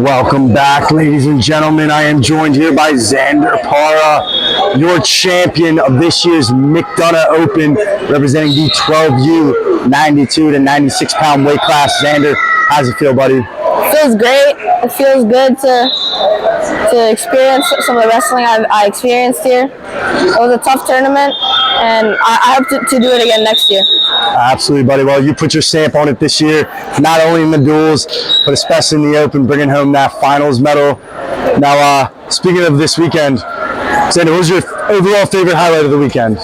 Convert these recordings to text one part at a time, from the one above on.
Welcome back, ladies and gentlemen. I am joined here by Xander Parra, your champion of this year's McDonogh Open, representing the 12U 92 to 96 pound weight class. Xander, how's it feel, buddy? It feels great. It feels good to experience some of the wrestling I experienced here. It was a tough tournament, and I hope to do it again next year. Absolutely, buddy. Well, you put your stamp on it this year, not only in the duels, but especially in the Open, bringing home that finals medal. Now, speaking of this weekend, Xander, what was your overall favorite highlight of the weekend?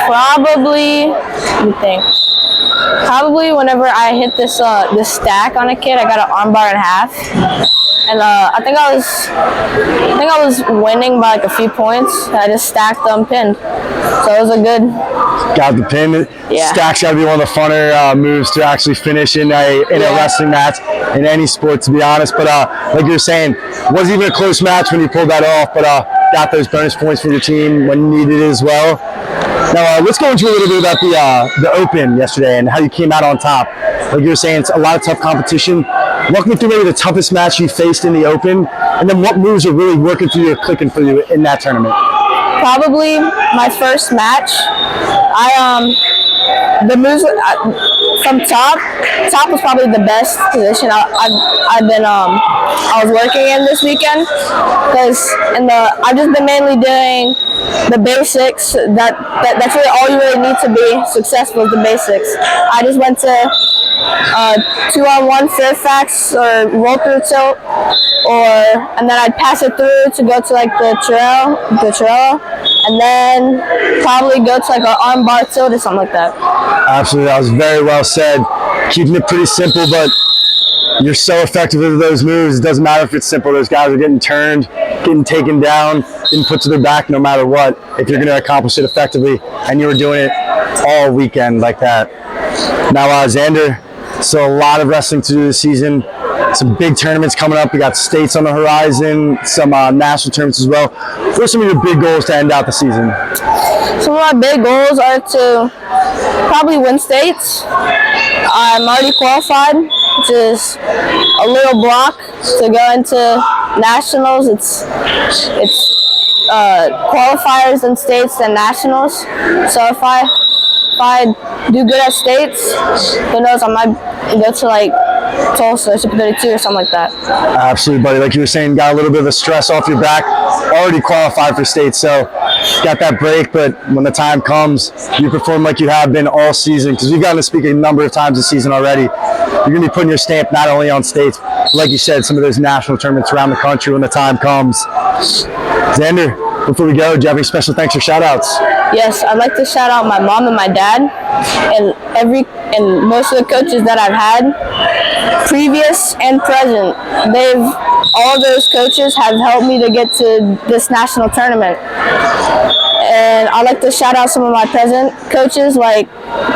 Probably, let me think. Probably whenever I hit this stack on a kid, I got an armbar in half, and I think I was winning by like a few points. I just stacked them pinned, so it was a good. Got the pin. Yeah. Stack's got to be one of the funner moves to actually finish in a wrestling match, in any sport, to be honest. But like you were saying, wasn't even a close match when you pulled that off, but got those bonus points for your team when you needed it as well. Now, let's go into a little bit about the Open yesterday and how you came out on top. Like you were saying, it's a lot of tough competition. Walk me through maybe the toughest match you faced in the Open, and then what moves are really working for you or clicking for you in that tournament? Probably my first match. The moves from top was probably the best position I was working in this weekend, because I've just been mainly doing the basics. That's really all you really need to be successful, is the basics. I just went to 2-on-1 Fairfax or roll through tilt, and then I'd pass it through to go to like the trail, and then probably go to like an arm bar tilt or something like that. Absolutely, that was very well said. Keeping it pretty simple, but you're so effective with those moves. It doesn't matter if it's simple. Those guys are getting turned, getting taken down, getting put to their back no matter what, if you're going to accomplish it effectively, and you were doing it all weekend like that. Now, Xander, so a lot of wrestling to do this season. Some big tournaments coming up. We got states on the horizon, some national tournaments as well. What are some of your big goals to end out the season? Some of my big goals are to probably win states. I'm already qualified, which is a little block to go into nationals. It's qualifiers in states and nationals. So if I do good at states, who knows, I might go to like Tulsa, Super 32 or something like that. Absolutely, buddy. Like you were saying, got a little bit of the stress off your back. Already qualified for states, so got that break. But when the time comes, you perform like you have been all season, because we've gotten to speak a number of times this season already. You're going to be putting your stamp not only on states, but like you said, some of those national tournaments around the country when the time comes. Xander, before we go, do you have any special thanks or shout-outs? Yes, I'd like to shout out my mom and my dad, and most of the coaches that I've had, previous and present. All those coaches have helped me to get to this national tournament. And I'd like to shout out some of my present coaches, like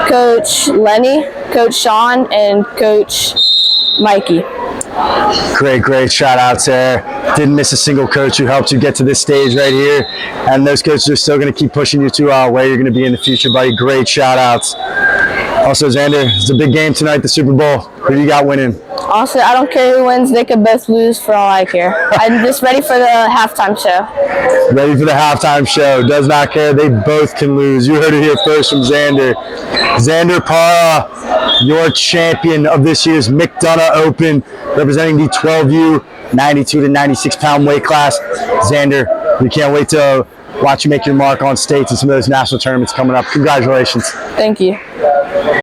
Coach Lenny, Coach Sean, and Coach Mikey. Great shout outs there. Didn't miss a single coach who helped you get to this stage right here, and those coaches are still going to keep pushing you to where you're going to be in the future, buddy. Great shout outs. Also, Xander, it's a big game tonight, the Super Bowl. Who do you got winning? Honestly, I don't care who wins. They could both lose for all I care. I'm just ready for the halftime show. Ready for the halftime show. Does not care. They both can lose. You heard it here first from Xander. Xander Parra, your champion of this year's McDonogh Open, representing the 12U 92 to 96 pound weight class. Xander, we can't wait to watch you make your mark on states and some of those national tournaments coming up. Congratulations. Thank you.